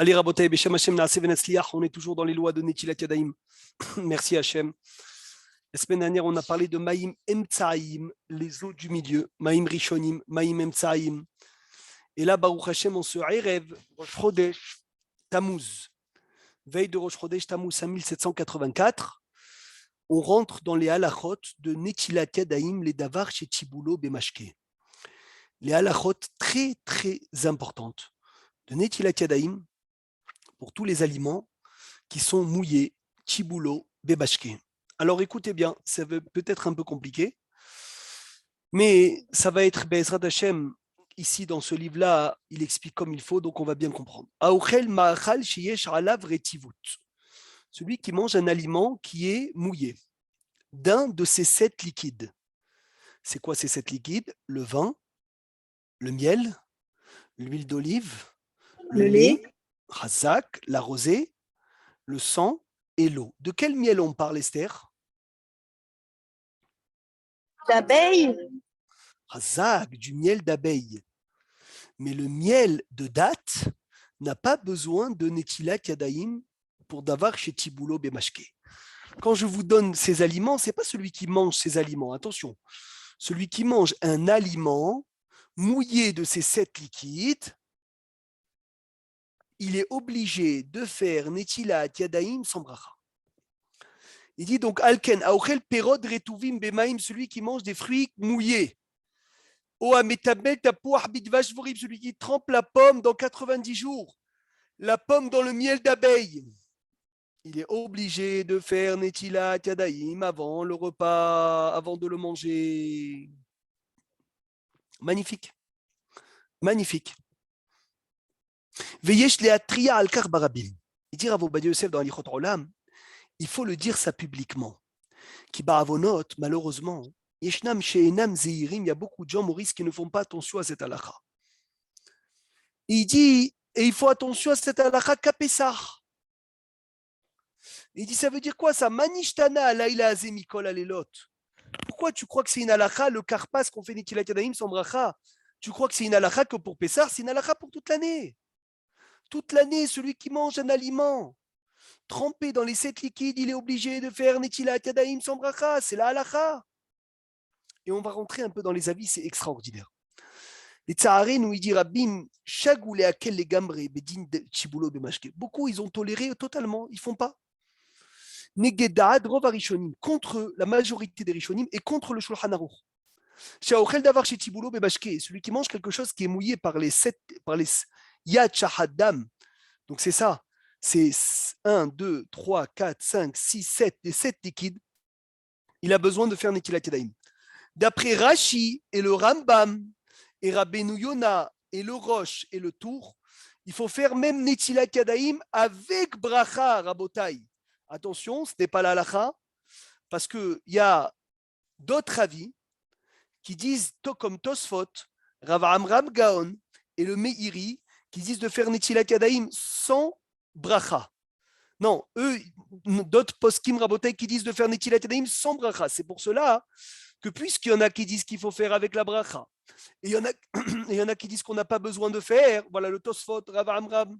Allez, Rabotai, Beshem Hashem, Naaseh Venetzliach, on est toujours dans les lois de Netilat Yadayim. Merci Hashem. La semaine dernière, on a parlé de Maïm Emtsaïm, les eaux du milieu, Maïm Rishonim, Maïm Emtsaïm. Et là, Baruch Hashem, on se rêve, Rosh Chodesh Tammuz, veille de Rosh Chodesh Tammuz 5784, on rentre dans les halachot de Netilat Yadayim, les davar chez Tibulo Bemashke. Les halachot très très importantes de Netilat Yadayim pour tous les aliments qui sont mouillés, Tibulo Bemashke. Alors écoutez bien, ça veut peut-être un peu compliqué, mais ça va être Be'ezrat Hashem. Ici, dans ce livre-là, il explique comme il faut, donc on va bien comprendre. Aouchel ma'achal sheyesh alav retivut. Celui qui mange un aliment qui est mouillé d'un de ces 7 liquides. C'est quoi ces 7 liquides? Le vin, le miel, l'huile d'olive, le lait, Razak, la rosée, le sang et l'eau. De quel miel on parle, Esther? D'abeille. Razak, du miel d'abeille. Mais le miel de date n'a pas besoin de Netilat Yadayim pour davar chez Tibulo Bemashke. Quand je vous donne ces aliments, ce n'est pas celui qui mange ces aliments, attention. Celui qui mange un aliment mouillé de ces 7 liquides, il est obligé de faire Netilat Yadayim sans bracha. Il dit donc Alken, Aochel Perod Retuvim Bemaim, celui qui mange des fruits mouillés. O Ametabel Tapouach Bidvash Vorim, celui qui trempe la pomme dans 90 jours, la pomme dans le miel d'abeille. Il est obligé de faire Netilat Yadayim avant le repas, avant de le manger. Magnifique. Magnifique. Veyesh le'atria al-kar barabim. Il dit Rav Ovadia Yosef dans Alichot Olam, il faut le dire ça publiquement. Qui ba'avonot, malheureusement, yeshnam she'enam zeirim, il y a beaucoup de gens, Maurice, qui ne font pas attention à cette halakha. Il dit, et il faut attention à cette halakha qu'à Pessah. Il dit, ça veut dire quoi ça? Manishtana alayla azemikol alelot. Pourquoi tu crois que c'est une halakha, le karpas qu'on fait Netilat Yadayim sans bracha? Tu crois que c'est une halakha que pour Pessah? C'est une halakha pour toute l'année. Toute l'année, celui qui mange un aliment trempé dans les 7 liquides, il est obligé de faire Netilat Yadayim sans bracha. C'est la halakha. Et on va rentrer un peu dans les avis, c'est extraordinaire. Les Tsaharé nous dit Rabbim, chagoulé à quel les gambré, bedin chibulo bemashke. Beaucoup, ils ont toléré totalement, ils ne font pas. Negedad rova rishonim, contre la majorité des rishonim et contre le Shulchan Aruch. Shaochel davar chez chibulo bemashke, celui qui mange quelque chose qui est mouillé par les yad shahadam. Donc c'est ça, c'est 1, 2, 3, 4, 5, 6, 7, les 7 liquides. Il a besoin de faire Netilat Yadayim. D'après Rashi et le Rambam, et Rabbeinu Yona, et le Roche, et le Tour, il faut faire même Netilat Yadayim avec bracha, Rabotai. Attention, ce n'est pas la halakha, parce qu'il y a d'autres avis qui disent, comme Tosfot, Rav Amram Gaon, et le Meiri, qui disent de faire Netilat Yadayim sans bracha. Non, eux, d'autres poskim Rabotai qui disent de faire Netilat Yadayim sans bracha. C'est pour cela que puisqu'il y en a qui disent qu'il faut faire avec la bracha, et il y en a qui disent qu'on n'a pas besoin de faire, voilà le Tosfot, Rav Amram,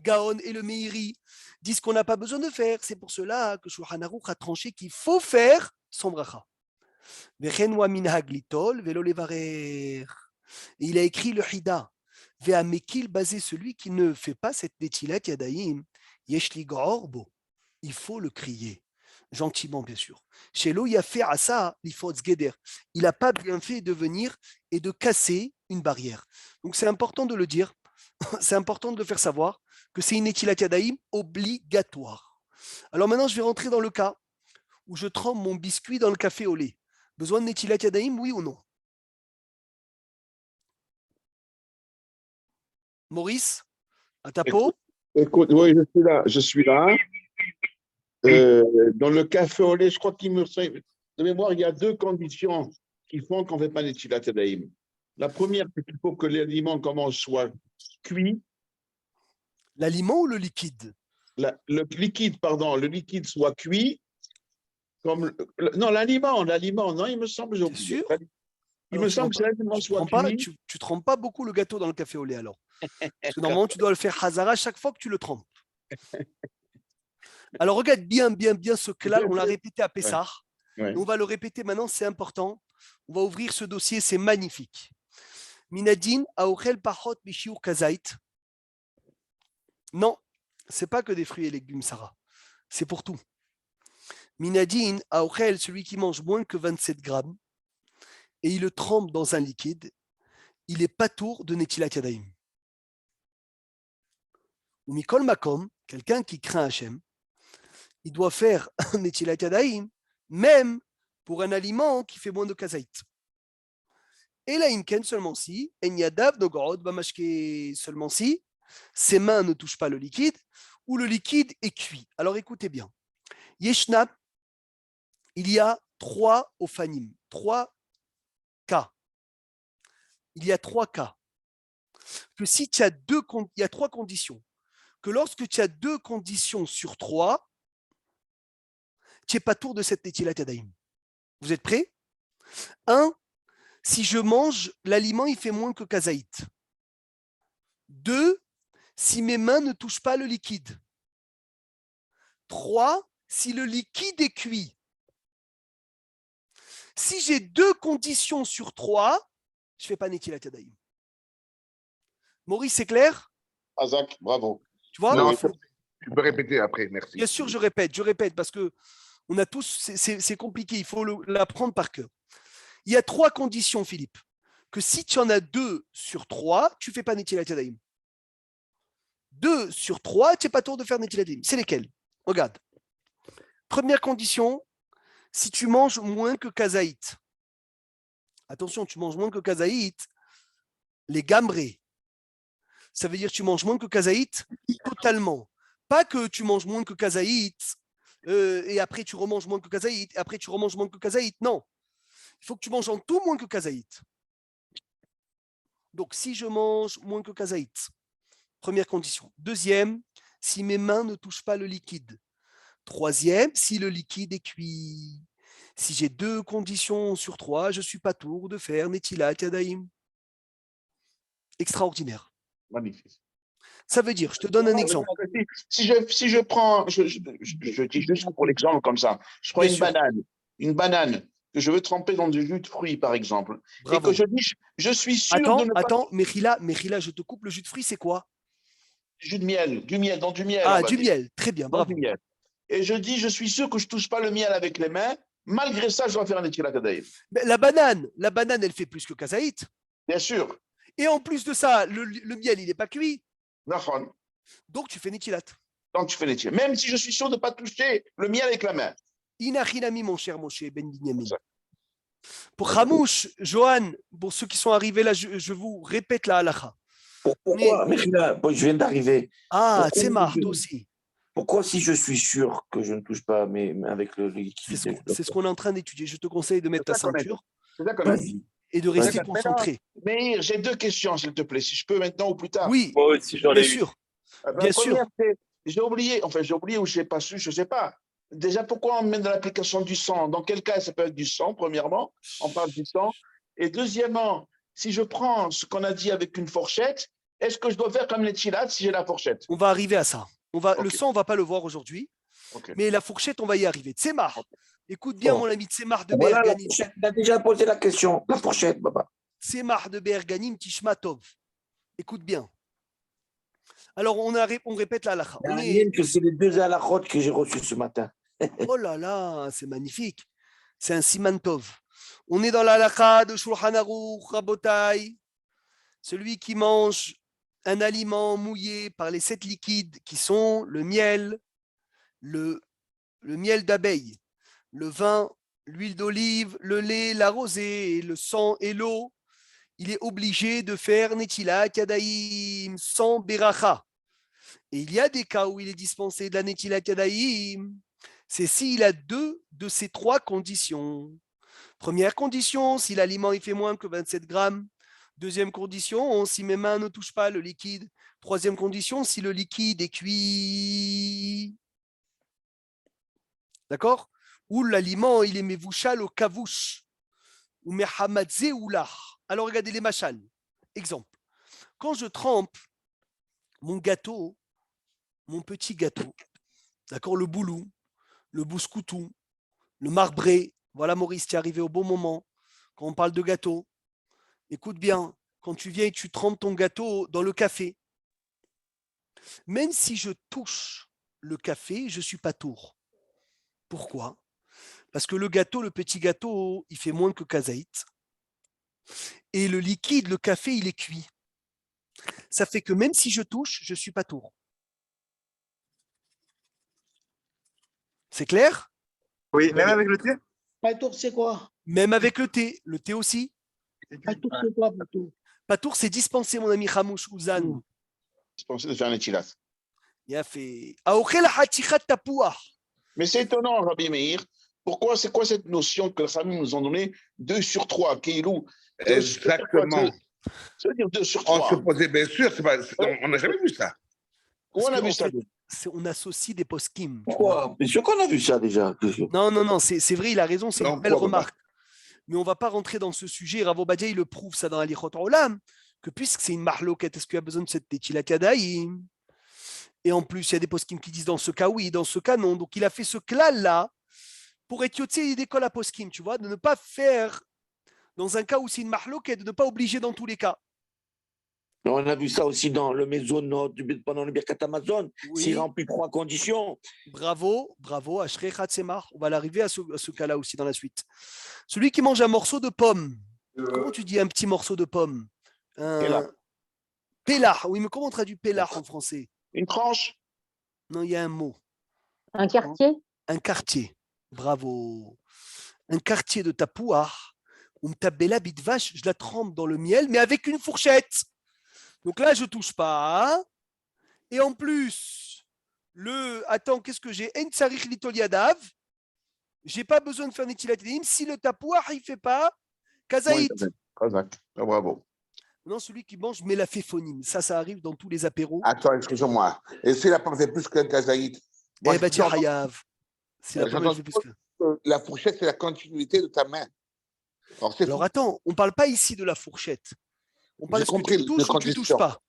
Gaon et le Meiri disent qu'on n'a pas besoin de faire. C'est pour cela que Shulchan Aruch a tranché qu'il faut faire sans bracha. Et il a écrit le Hida, Ve'amekil basé celui qui ne fait pas cette Netilat Yadayim, Yeshli Gorbo, il faut le crier. Gentiment, bien sûr. Chez l'eau, il a fait à ça, il n'a pas bien fait de venir et de casser une barrière. Donc, c'est important de le dire, c'est important de le faire savoir que c'est une Netilat Yadayim obligatoire. Alors maintenant, je vais rentrer dans le cas où je trempe mon biscuit dans le café au lait. Besoin de Netilat Yadayim, oui ou non? Maurice, à ta peau? Écoute, oui, je suis là. Dans le café au lait, je crois qu'il me semble, de mémoire, il y a 2 conditions qui font qu'on ne fait pas les Netilat Yadayim. La première, c'est qu'il faut que l'aliment soit cuit. L'aliment ou le liquide? Le liquide soit cuit. Non, l'aliment, non, il me semble, j'ai oublié. Il Alors, me tu semble que trempes c'est là que tu soit trempes pas, cuit. tu trempes pas beaucoup le gâteau dans le café au lait alors. Parce que normalement, tu dois le faire Hazara chaque fois que tu le trempes. Alors regarde bien ce klal, on l'a répété à Ouais, Pessah, ouais. et on va le répéter maintenant, c'est important. On va ouvrir ce dossier, c'est magnifique. Minadin aochel pachot bishiur kazait. Non, c'est pas que des fruits et légumes, Sarah. C'est pour tout. Minadin aochel, celui qui mange moins que 27 grammes, et il le trempe dans un liquide, il est patour de Netilat Yadayim. Ou Mikol Makom, quelqu'un qui craint Hachem, il doit faire un Netilat Yadayim, même pour un aliment qui fait moins de kazaït. Et là, Imken seulement si, Enyadav Nogorod Bamashke seulement si, ses mains ne touchent pas le liquide, ou le liquide est cuit. Alors écoutez bien. Yeshnab, il y a 3 ophanim, 3 cas. Il y a 3 cas. Que si tu as il y a 3 conditions. Que lorsque tu as 2 conditions sur 3, tu n'es pas tour de cette Netilat Yadayim. Vous êtes prêts? 1. Si je mange, l'aliment, il fait moins que kazaït. 2. Si mes mains ne touchent pas le liquide. 3. Si le liquide est cuit. Si j'ai 2 conditions sur 3, je ne fais pas Netilat Yadayim. Maurice, c'est clair? Azak, bravo. Tu vois? Non, Oui. tu peux répéter après, merci. Bien sûr, je répète, parce que on a tous, c'est compliqué, il faut l'apprendre par cœur. Il y a 3 conditions, Philippe, que si tu en as 2 sur 3, tu ne fais pas Netilat Yadayim. 2 sur 3, tu n'es pas tour de faire Netilat Yadayim. C'est lesquelles? Regarde. Première condition, si tu manges moins que kazaït. Attention, tu manges moins que kazaït, les gambrés. Ça veut dire que tu manges moins que kazaït totalement. Pas que tu manges moins que kazaït et après tu remanges moins que kazaït, et après tu remanges moins que kazaït. Non. Il faut que tu manges en tout moins que kazaït. Donc, si je mange moins que kazaït, première condition. Deuxième, si mes mains ne touchent pas le liquide. Troisième, si le liquide est cuit. Si j'ai 2 conditions sur 3, je ne suis pas tour de faire Netilat Yadayim. Extraordinaire. Magnifique. Ça veut dire, je te donne un exemple. Si je prends, je dis juste pour l'exemple comme ça, je prends Bien sûr. une banane que je veux tremper dans du jus de fruits, par exemple, et Bravo. que je dis, je suis sûr de ne pas... Attends, Mechila, je te coupe, le jus de fruits, c'est quoi? Jus de miel, dans du miel, on Ah, va du dire. miel, très bien, Dans du bravo. miel. Et je dis, je suis sûr que je ne touche pas le miel avec les mains, malgré ça, je dois faire un Netilat Yadayim. Mais la banane, elle fait plus que kazaït. Bien sûr. Et en plus de ça, le miel, il n'est pas cuit. Nahon. Donc, tu fais Netilat. Donc, tu fais Netilat. Même si je suis sûr de ne pas toucher le miel avec la main. Inachinami, mon cher Moshe Ben Binyamin. Ça. Pour Hamouche, Johan, pour ceux qui sont arrivés là, je vous répète la halakha. Pourquoi, Mechila, je viens d'arriver. Ah, Pourquoi, c'est marre, toi aussi. Pourquoi, si je suis sûr que je ne touche pas avec le liquide, C'est ce qu'on est en train d'étudier. Je te conseille de mettre ta ceinture C'est d'accord. vas-y. et de rester Vas-y. concentré. Mais j'ai 2 questions, s'il te plaît, si je peux maintenant ou plus tard. Oui, Moi aussi, j'en ai bien eu. sûr. La Bien première, sûr. c'est, j'ai oublié ou je n'ai pas su, je ne sais pas. Déjà, pourquoi on met dans l'application du sang? Dans quel cas ça peut être du sang, premièrement? On parle du sang. Et deuxièmement, si je prends ce qu'on a dit avec une fourchette, est-ce que je dois faire comme les chilats si j'ai la fourchette? On va arriver à ça. Le Ok. sang, on ne va pas le voir aujourd'hui, Ok. mais la fourchette, on va y arriver. Tsemar. Écoute bien, Bon. mon ami Tsemar de Voilà la Be'erganim. fourchette. Il a déjà posé la question. La fourchette, papa. Tsemar de Be'erganim Tishmatov. Écoute bien. Alors, on répète la halakha. Il y a un lien que c'est les 2 halakhot que j'ai reçus ce matin. Oh là là, c'est magnifique. C'est un simantov. On est dans la halakha de Shulchan Aruch, Rabotai. Celui qui mange un aliment mouillé par les 7 liquides qui sont le miel, le miel d'abeille, le vin, l'huile d'olive, le lait, la rosée, le sang et l'eau, il est obligé de faire Netilat Yadayim sans beracha. Et il y a des cas où il est dispensé de la Netilat Yadayim. C'est s'il a 2 de ces 3 conditions. Première condition, si l'aliment il fait moins que 27 grammes. Deuxième condition, si mes mains ne touchent pas le liquide. Troisième condition, si le liquide est cuit. D'accord? Ou l'aliment, il est mévouchal au kavouche. ou mehamad zeoulah. Alors regardez les machal. Exemple. Quand je trempe mon gâteau, mon petit gâteau, d'accord, le boulou, le bouscoutou, le marbré. Voilà, Maurice, tu es arrivé au bon moment. Quand on parle de gâteau, écoute bien, quand tu viens et tu trempes ton gâteau dans le café, même si je touche le café, je ne suis pas tour. Pourquoi? Parce que le gâteau, le petit gâteau, il fait moins que kazaït. Et le liquide, le café, il est cuit. Ça fait que même si je touche, je ne suis pas tour. C'est clair? Oui, même avec le thé? Patour, c'est quoi? Même avec le thé aussi. Patour, c'est quoi, Patour? Patour, c'est dispenser, mon ami Hamouch Ouzan. Je pensais de faire un étilas. Il a fait. Aokhel hatichat tapouah. Mais c'est étonnant, Rabbi Meir. Pourquoi, c'est quoi cette notion que les familles nous ont donnée 2 sur 3, Keilou? Exactement. Ça veut dire 2 sur On se 3. posait, bien sûr, on n'a jamais vu ça. Où on a Parce vu qu'en ça? fait, on associe des poskim. Pourquoi? Bien sûr qu'on a vu ça déjà. Non, c'est vrai, il a raison, c'est Non, une belle pourquoi remarque. Mais on ne va pas rentrer dans ce sujet. Rav Obadia, il le prouve ça dans Alichot Olam, que puisque c'est une mahloket, est-ce qu'il y a besoin de cette tétilat yadaïm? Et en plus, il y a des poskim qui disent dans ce cas oui, dans ce cas non. Donc il a fait ce klal-là pour étioter d'école à poskim, tu vois, de ne pas faire, dans un cas où c'est une mahloket, de ne pas obliger dans tous les cas. On a vu ça aussi dans le mésonote pendant le Birkat Amazon. Oui. S'il remplit 3 conditions. Bravo, Ashrei Chatsemar. On va l'arriver à ce cas-là aussi dans la suite. Celui qui mange un morceau de pomme. Comment tu dis un petit morceau de pomme? Pélah. Oui, mais comment on traduit pélah en français? Une tranche? Non, il y a un mot. Un quartier? Un quartier. Bravo. Un quartier de tapouah. Bella bitvache, je la trempe dans le miel, mais avec une fourchette. Donc là, je ne touche pas. Et en plus, attends, qu'est-ce que j'ai? En tsarich litol yadav. Je n'ai pas besoin de faire netilat. Si le tapouah, il ne fait pas, kazaït. Exact. Bravo. Non, celui qui mange mélaféphonim. Ça arrive dans tous les apéros. Attends, excuse-moi. Et si la pomme fait plus qu'un kazaït? Eh ben, tiens, Hayav. Si la pomme, elle fait plus que. La fourchette, c'est la continuité de ta main. Alors attends, on ne parle pas ici de la fourchette. On parle de ce que tu touches ou tu ne touches pas.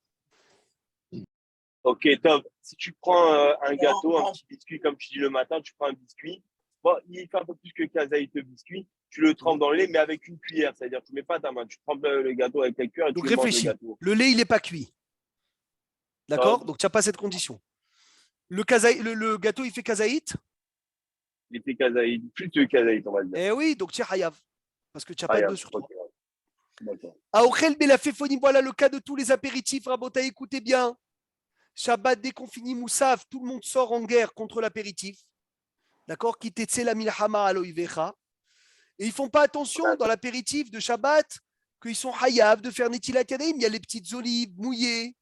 Ok, top. Si tu prends un gâteau, un petit biscuit, comme tu dis le matin, tu prends un biscuit. Bon, il fait un peu plus que kazaït le biscuit. Tu le trempes dans le lait, mais avec une cuillère. C'est-à-dire, tu ne mets pas ta main. Tu trempes le gâteau avec la cuillère et Donc tu manges le réfléchis. gâteau. Le lait, il n'est pas cuit. D'accord? Donc tu n'as pas cette condition. Le gâteau, il fait kazaït? Il fait kazaït, plus de kazaït, on va dire. Eh oui, donc tu es Hayav. Parce que tu n'as pas de 2 sur 3. Okay. D'accord. Aochel Belaféphonie, voilà le cas de tous les apéritifs. Rabota, écoutez bien. Shabbat, dès qu'on finit Moussaf, tout le monde sort en guerre contre l'apéritif. D'accord? Qui tetse la milhama aloivecha. Et ils ne font pas attention dans l'apéritif de Shabbat qu'ils sont hayav de faire netilat yadayim. Il y a les petites olives mouillées,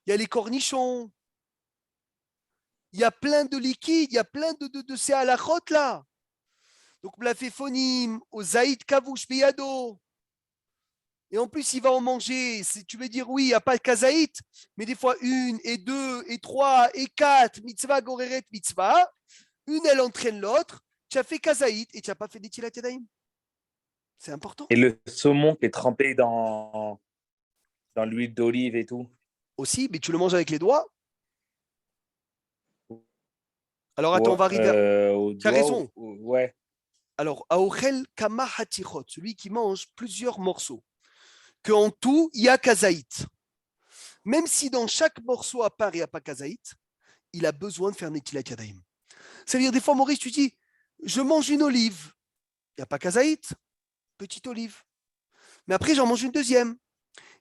il y a les cornichons, il y a plein de liquides, il y a plein de ces halachot là. Donc, blaféphonim, au zaïd kavouch beyado. Et en plus, il va en manger. Tu veux dire, oui, il n'y a pas de kazaït, mais des fois 1, et 2, et 3, et 4, mitzvah, goreret, mitzvah. Une, elle entraîne l'autre. Tu as fait kazaït et tu n'as pas fait netilat yadayim. C'est important. Et le saumon qui est trempé dans l'huile d'olive et tout. Aussi, mais tu le manges avec les doigts. Alors attends, on va arriver. Tu as raison. Ouais. Alors, Aochel Kama Hatichot, celui qui mange plusieurs morceaux, qu'en tout, il y a kazaït. Même si dans chaque morceau à part, il n'y a pas kazaït, il a besoin de faire netilat yadayim. C'est-à-dire, des fois, Maurice, tu dis, je mange une olive. Il n'y a pas kazaït, petite olive. Mais après, j'en mange une deuxième.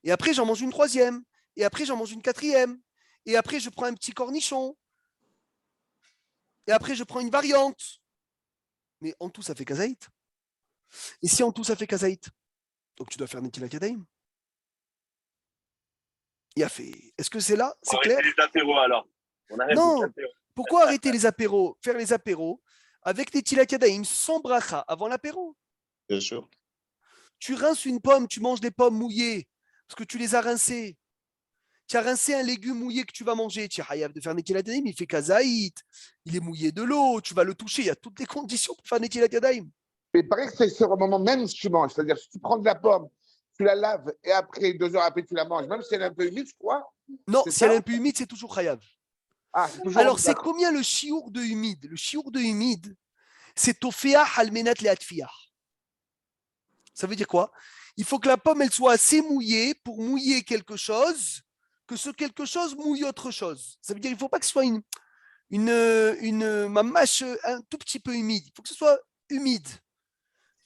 Et après, j'en mange une troisième. Et après, j'en mange une quatrième. Et après, je prends un petit cornichon. Et après, je prends une variante. Mais en tout, ça fait kazaït. Et si en tout, ça fait kazaït, donc tu dois faire netilat yadayim. Il a fait. Est-ce que c'est là? C'est clair? Les apéros alors. Non. Pourquoi arrêter les apéros? Faire les apéros avec netilat yadayim sans bracha avant l'apéro. Bien sûr. Tu rinces une pomme, tu manges des pommes mouillées parce que tu les as rincées. Tu as rincé un légume mouillé que tu vas manger. Tu as hayav de faire netilat yadayim, il fait kazaït. Il est mouillé de l'eau, tu vas le toucher. Il y a toutes les conditions pour faire netilat yadayim. Mais il paraît que c'est sur le moment même que tu manges. C'est-à-dire, si tu prends de la pomme, tu la laves et après, 2 heures après, tu la manges, même si elle est un peu humide, je crois. Non, C'est si ça? elle est un peu humide, c'est toujours chayav. Ah, c'est toujours. Alors, c'est D'accord. combien le chiour de humide? Le chiour de humide, c'est tofeah almenat leatfiah. Ça veut dire quoi? Il faut que la pomme, elle soit assez mouillée pour mouiller quelque chose, que ce quelque chose mouille autre chose. Ça veut dire qu'il ne faut pas que ce soit une mamache un tout petit peu humide. Il faut que ce soit humide.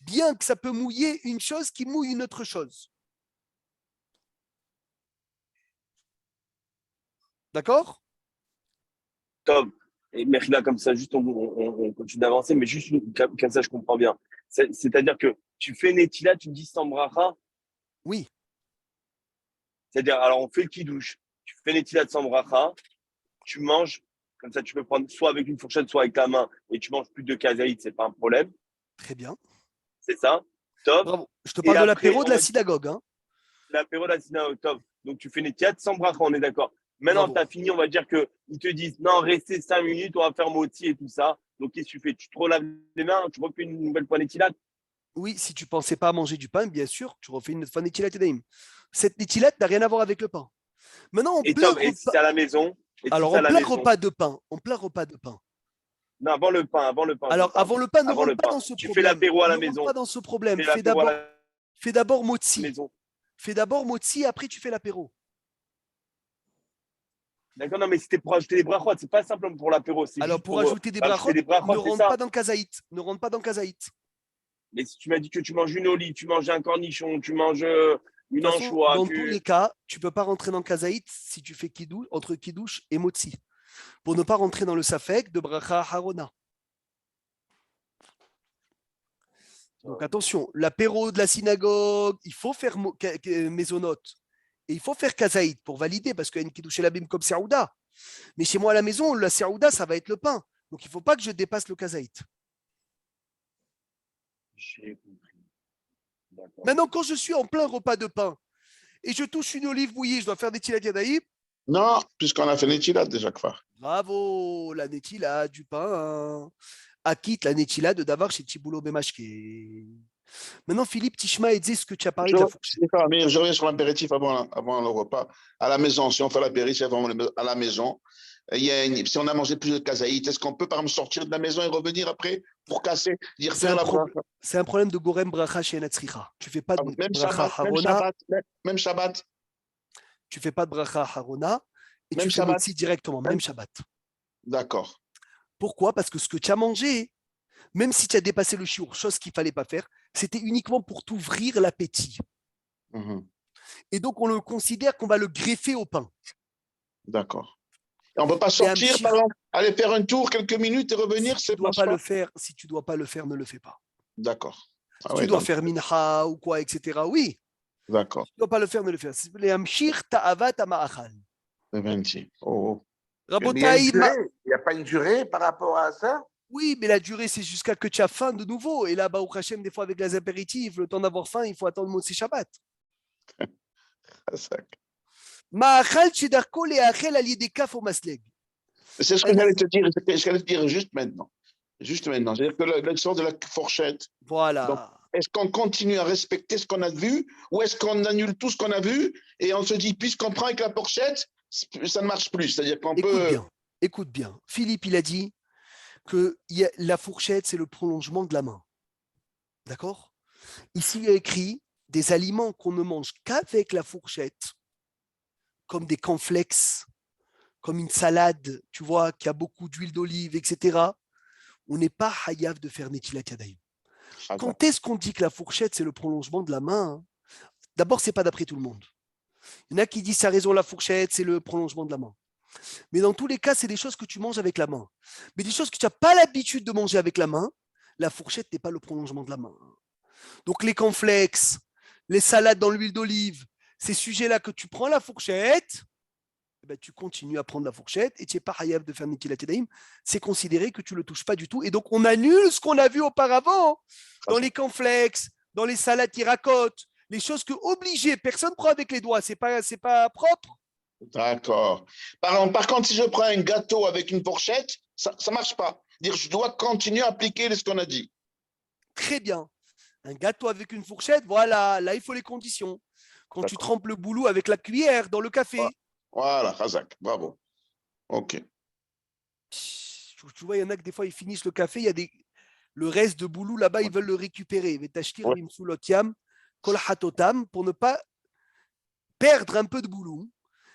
Bien que ça peut mouiller une chose qui mouille une autre chose. D'accord? Top. Et merci là, comme ça, juste on continue d'avancer, mais juste comme ça, je comprends bien. C'est-à-dire que tu fais Netila, tu me dis sans bracha. Oui. C'est-à-dire, alors on fait le kidouche, tu fais Netila de sans bracha, tu manges, comme ça, tu peux prendre soit avec une fourchette, soit avec ta main, et tu manges plus de kazaït, c'est pas un problème. Très bien. C'est ça? Top. Bravo. Je te Et parle de après, l'apéro de on la va dire synagogue. Hein. l'apéro de la synagogue, top. Donc tu fais Netila de sans bracha, on est d'accord. Maintenant, Bravo. tu as fini, on va dire qu'ils te disent non, restez 5 minutes, on va faire moti et tout ça. Donc qu'est-ce que tu fais? Tu te relaves les mains, tu refais une nouvelle fois Netila. Oui, si tu ne pensais pas à manger du pain, bien sûr, tu refais une fois Netilat Yadayim. Cette Netilat n'a rien à voir avec le pain. Maintenant, en Et plein top. Et si repas. c'est à la maison? Et si Alors, c'est à en la plein maison? repas de pain. En plein repas de pain. Non, avant le pain, je Alors, parle. avant le pain, ne Avant rentre le pas pain. dans ce Tu fais problème. l'apéro à Ne la rentre pas maison. dans ce Tu problème. fais l'apéro à Fais d'abord la motzi. maison. Fais d'abord motzi, après tu fais l'apéro. D'accord, non, mais c'était pour ajouter des brachot, c'est pas simplement pour l'apéro, c'est Alors, juste pour pour ajouter des ajouter brachot, des brachot, ne c'est rentre ça. pas dans kazaït. Ne rentre pas dans kazaït. Mais si tu m'as dit que tu manges une olive, tu manges un cornichon, tu manges De une toute façon, anchois, dans tous les cas, tu ne peux pas rentrer dans kazaït si tu fais kidouche, entre kidouche et motzi. Pour ne pas rentrer dans le safek de bracha harona. Donc attention, l'apéro de la synagogue, il faut faire mésonote. Et il faut faire kazaït pour valider, parce qu'il y a une kidouche labim comme Saouda. Mais chez moi à la maison, la Saouda, ça va être le pain. Donc il ne faut pas que je dépasse le kazaït. J'ai compris. D'accord. Maintenant, quand je suis en plein repas de pain et je touche une olive bouillie, je dois faire des tilat yadaïm. Non, puisqu'on a fait Netila déjà, quoi. Bravo, la netila du pain. Akit, la netila de Davar chez Tiboulo Bemashke. Maintenant, Philippe Tishma, dit ce que tu as parlé de la fourchette. Mais je reviens sur l'apéritif avant le repas. À la maison, si on fait l'apéritif à la maison, si on a mangé plus de kazaït, est-ce qu'on peut par exemple sortir de la maison et revenir après pour casser, dire faire la bracha? C'est un problème de Gorem Bracha chez Natsricha. Tu ne fais pas de Même Bracha Shabbat, même Harona. Shabbat, même Shabbat, Tu fais pas de Bracha Harona et même tu fais Shabbat. Motzi directement, même Shabbat. D'accord. Pourquoi? Parce que ce que tu as mangé, même si tu as dépassé le chiour, chose qu'il ne fallait pas faire, c'était uniquement pour t'ouvrir l'appétit. Mhm. Et donc, on le considère qu'on va le greffer au pain. D'accord. Et on ne peut pas C'est un sortir, pchir. par exemple, aller faire un tour, quelques minutes et revenir, Si tu dois pas le faire, si tu dois pas le faire, ne le fais pas. D'accord. Si Ah tu ouais, dois donc, faire mincha ou quoi, etc., oui. d'accord. Si tu dois pas le faire, ne le fais pas. Les amshir ta'avat ma'achal. Le 26. Oh, Mais il y a une Rabotaï, durée. Il n'y a pas une durée par rapport à ça? oui, mais la durée, c'est jusqu'à que tu as faim de nouveau. Et là, au Hachem, des fois, avec les apéritifs, le temps d'avoir faim, il faut attendre Motsi Shabbat. oh. Ma'achal shedarko le'achel al yedei kaf o masleg. C'est ce que j'allais te dire, c'est ce que j'allais te dire juste maintenant. Juste maintenant. C'est-à-dire que l'histoire de la fourchette. Donc, Voilà. est-ce qu'on continue à respecter ce qu'on a vu ou est-ce qu'on annule tout ce qu'on a vu et on se dit, puisqu'on prend avec la fourchette, ça ne marche plus. C'est-à-dire qu'on peut. Écoute bien. Philippe, il a dit que la fourchette, c'est le prolongement de la main. D'accord? Ici, il y a écrit des aliments qu'on ne mange qu'avec la fourchette, comme des cornflakes, comme une salade, tu vois, qui a beaucoup d'huile d'olive, etc. On n'est pas hayav de faire Netilat Yadayim. Quand est-ce qu'on dit que la fourchette, c'est le prolongement de la main? D'abord, ce n'est pas d'après tout le monde. Il y en a qui disent, ça a raison, la fourchette, c'est le prolongement de la main. Mais dans tous les cas, c'est des choses que tu manges avec la main. Mais des choses que tu n'as pas l'habitude de manger avec la main, la fourchette n'est pas le prolongement de la main. Donc les cornflakes, les salades dans l'huile d'olive, ces sujets-là que tu prends la fourchette, eh ben, tu continues à prendre la fourchette et tu n'es pas hayav de faire Netilat Yadayim. C'est considéré que tu ne le touches pas du tout. Et donc on annule ce qu'on a vu auparavant dans les cornflakes, dans les salades qui racotent, les choses que obligé, personne prend avec les doigts, c'est pas propre. D'accord. Par contre, si je prends un gâteau avec une fourchette, ça ne marche pas. Dire, je dois continuer à appliquer ce qu'on a dit. Très bien. Un gâteau avec une fourchette, voilà, là, il faut les conditions. Quand tu D'accord. trempes le boulot avec la cuillère dans le café. Voilà, Khazak, bravo. OK. Tu vois, il y en a que des fois, ils finissent le café, il y a le reste de boulot là-bas, ils veulent le récupérer. Pour ne pas perdre un peu de boulot.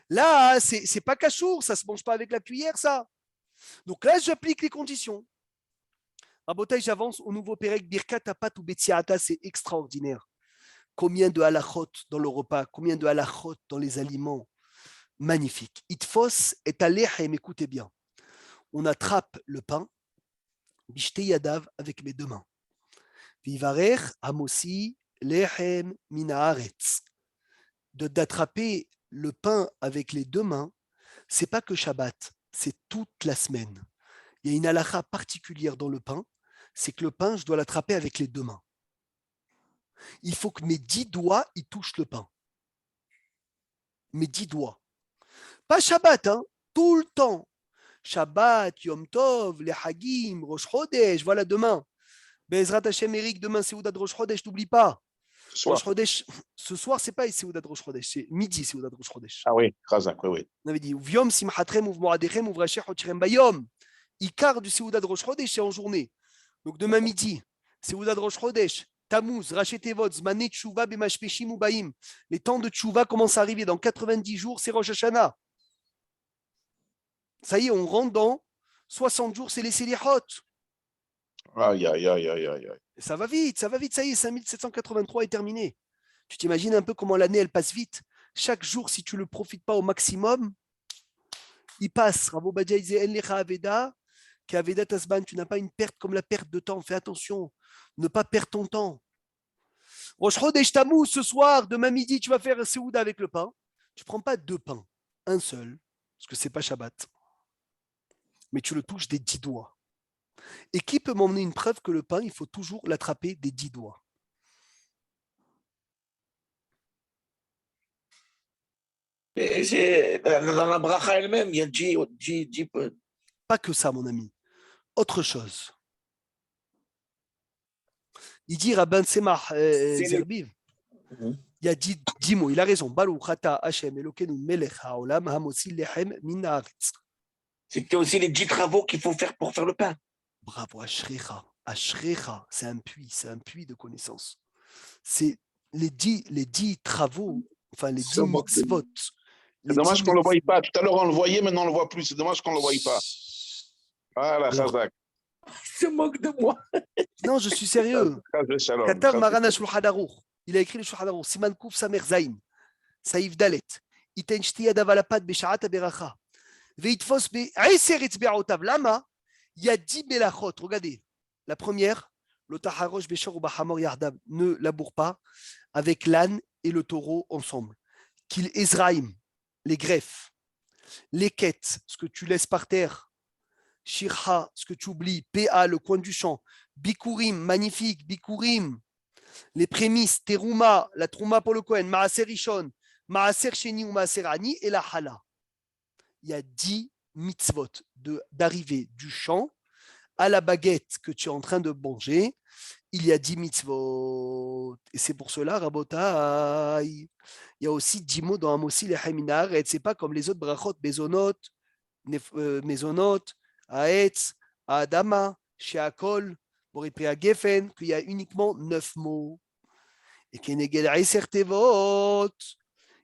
Là, c'est pas cachour, ça se mange pas avec la cuillère, ça. Donc là, j'applique les conditions. Rabotai, j'avance au nouveau Pérec Birkat Apat ou Betsiata, c'est extraordinaire. Combien de halachot dans le repas, combien de halachot dans les aliments. Magnifique. Itfos est alechem, écoutez bien. On attrape le pain, bishte yadav, avec mes deux mains. Vivarer amosi lechem minaaretz. D'attraper le pain avec les deux mains, c'est pas que Shabbat, c'est toute la semaine. Il y a une halakha particulière dans le pain, c'est que le pain, je dois l'attraper avec les deux mains. Il faut que mes 10 doigts, ils touchent le pain. Mes 10 doigts. Pas Shabbat, hein, tout le temps. Shabbat, Yom Tov, les Hagim, Rosh Chodesh, voilà demain. Bezrat Hashem, Eric, demain, Seudat Rosh Chodesh, n'oublie pas. Rosh Chodesh, ce soir, c'est pas Seudat Rosh Chodesh, c'est midi Seudat Rosh Chodesh. Ah oui, Khazak, oui. On avait dit, Uviom, Simchatrem, Uvmoradechem, Uvrasher, Hotirem Bayom. Ikar du Seudat Rosh Chodesh, c'est en journée. Donc demain midi, Seudat Rosh Chodesh, Tammuz, Rachetevot, Zmanet Tshuva, Bemashpeshim, Ubaim. Les temps de Tshuva commencent à arriver dans 90 jours, c'est Rosh Hashanah. Ça y est, on rentre dans 60 jours, c'est les Selichot. Aïe, aïe, aïe, aïe, aïe. Ça va vite, ça y est, 5783 est terminé. Tu t'imagines un peu comment l'année, elle passe vite. Chaque jour, si tu ne le profites pas au maximum, il passe. Ravo Badja disait, En lecha aveda, qu'aveda tasban, tu n'as pas une perte comme la perte de temps. Fais attention, ne pas perdre ton temps. Rosh Chodesh Tammuz, ce soir, demain midi, tu vas faire un Seouda avec le pain. Tu ne prends pas 2 pains, un seul, parce que ce n'est pas Shabbat. Mais tu le touches des 10 doigts. Et qui peut m'emmener une preuve que le pain, il faut toujours l'attraper des 10 doigts? Et dans la bracha elle-même, il y a 10 peu. Pas que ça, mon ami. Autre chose. Il dit Rabban Semach Zerbiv, il y a 10 mots. Il a raison. Baruch ata Hashem Elokeinu melech haolam hamosi lechem min haaretz. C'est aussi les 10 travaux qu'il faut faire pour faire le pain. Bravo, Ashrecha. Ashrecha, c'est un puits de connaissances. C'est les 10 travaux, enfin les 10 mitzvot. C'est dommage qu'on ne le voie pas. Tout à l'heure, on le voyait, maintenant, on ne le voit plus. C'est dommage qu'on ne le voie pas. Voilà, Khazak. Il se moque de moi. Non, je suis sérieux. Katav Marana Shulchan Aruch. Il a écrit le Shulchan Aruch. Siman Kuf Samer Zain. Saïf Dalet. Iten Shti Yadav Alapad Besharat Aberacha. Veitfos Be'eser Etzbe'aotav. Lama. Il y a 10 belachot. Regardez. La première, l'Otaharosh Beshor ou Bahamor Yardab. Ne laboure pas avec l'âne et le taureau ensemble. Qu'il Ezraïm. Les greffes. Les quêtes. Ce que tu laisses par terre. Shirha, ce que tu oublies, PA, le coin du champ, Bikurim, magnifique, Bikurim, les prémices, Teruma, la Trouma pour le Kohen, Maaser Rishon, Maaser Sheni ou Maaser Ani et la Hala. Il y a 10 mitzvot d'arriver du champ à la baguette que tu es en train de manger. Il y a 10 mitzvot. Et c'est pour cela, Rabotai, il y a aussi 10 mots dans Amosi Lechem min haaretz. C'est pas comme les autres brachot, Bezonot, Mezonot, Aetz, Adama, Sheakol, Boripria Geffen, qu'il y a uniquement 9 mots. Et Kenegel Aiser Tevot,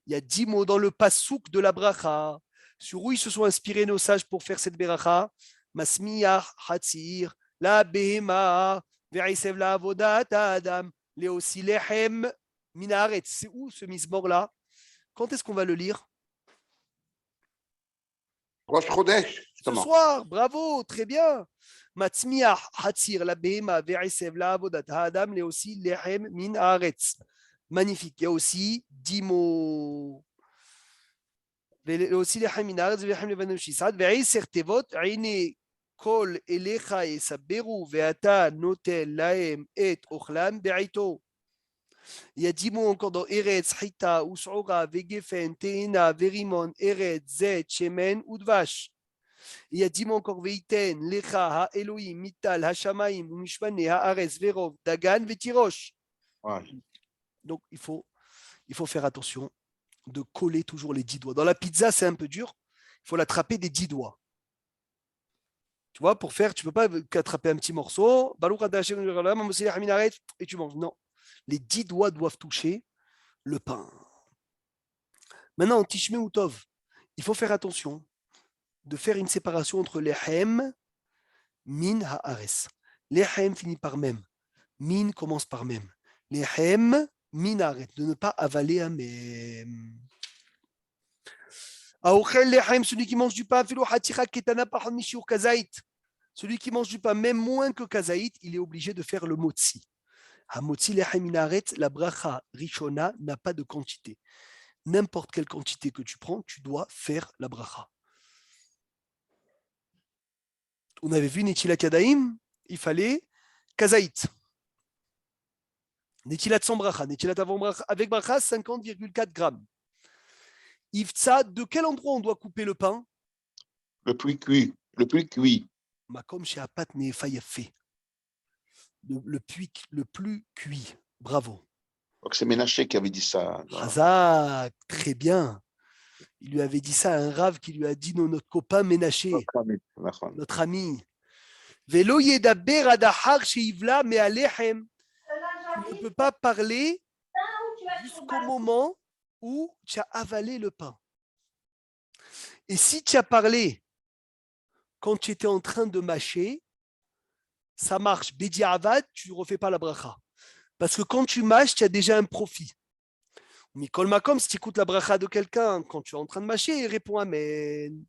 il y a 10 mots dans le pasouk de la bracha. Sur où ils se sont inspirés nos sages pour faire cette bracha? Masmiyah, Hatzir, la Behema, Verisev la Avodat Adam, Leosi Lechem, Minaret. C'est où ce mismor-là? Quand est-ce qu'on va le lire? Rosh Chodesh, Ce soir, bravo, très bien. Matzmiah, Hatzir, la Behema, Verisev, la Avodat, Adam, les aussi Lechem, Min Haaretz. Magnifique. Il y a aussi 10 mots. aussi Lechem, Min Haaretz, Lechem, Levanim, Shisad, Veriser Tevot, Aine, Kol, Elecha, et Saberu, Veata, Notel, Laem, et Ochlam, Berito. Il y a 10 mots encore dans Eretz, Hita, Us'ura, Vegefen, Teina, Verimon, Eretz, Zet, Shemen, Udvash. Il y a 10 mots encore, Veiten, Lecha, Ha Elohim, Mital, Hashamaim, Mishmane, Haaretz, Verov, Dagan, Vetirosh. Ouais. Donc, il faut faire attention de coller toujours les 10 doigts. Dans la pizza, c'est un peu dur. Il faut l'attraper des 10 doigts. Tu vois, pour faire, tu ne peux pas attraper un petit morceau, et tu manges. Non, les 10 doigts doivent toucher le pain. Maintenant, en Tishme ou Tov, il faut faire attention de faire une séparation entre Lechem, Min, Haares. Lechem finit par même. Min commence par même. Lechem, Min, Haaret. De ne pas avaler un même. Aochel Lechem, celui qui mange du pain, Filo Hatira Ketana Pahon Mishur Kazait. Celui qui mange du pain, même moins que Kazaït, il est obligé de faire le motzi. À motzi Lechem Min, Haaret, la bracha Rishona n'a pas de quantité. N'importe quelle quantité que tu prends, tu dois faire la bracha. On avait vu Netilat Yadayim, il fallait Kazaït. Netilat sans bracha, Netilat avant bracha, avec bracha, 50,4 grammes. Iftsa, de quel endroit on doit couper le pain? Le plus cuit. Le plus cuit. Makom chez Apat Nefayafé. Le plus cuit. Bravo. Donc c'est Ménaché qui avait dit ça. Hazak, très bien. Il lui avait dit ça à un rave qui lui a dit notre copain Ménaché, notre ami. Velo yedaber adahar sheivla me alechem. Tu ne peux pas parler jusqu'au moment où tu as avalé le pain. Et si tu as parlé quand tu étais en train de mâcher, ça marche. Bedi avad, tu ne refais pas la bracha. Parce que quand tu mâches, tu as déjà un profit. Mikol Makom, si tu écoutes la bracha de quelqu'un quand tu es en train de mâcher, il répond Amen.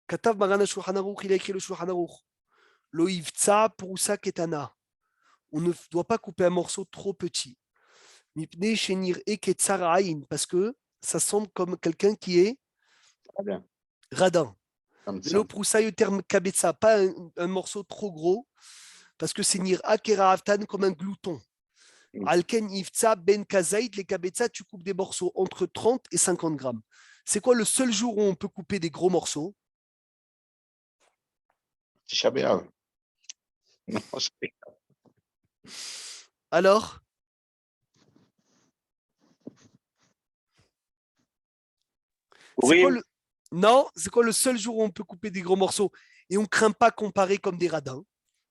Katav Maran Shulchan Aruch, il a écrit le Shulchan Aruch. Lo ivtsa prusa ketana. On ne doit pas couper un morceau trop petit. Mipne shenir e ketzar ayin, parce que ça semble comme quelqu'un qui est radin. Lo prusa yoter kabetsa, pas un morceau trop gros, parce que c'est nir akera avtan comme un glouton. Alken Iftsa Ben Kazaït, les Kabetza, tu coupes des morceaux entre 30 et 50 grammes. C'est quoi le seul jour où on peut couper des gros morceaux? Tisha B'Av. Alors? Non, c'est quoi le seul jour où on peut couper des gros morceaux et on ne craint pas comparer comme des radins,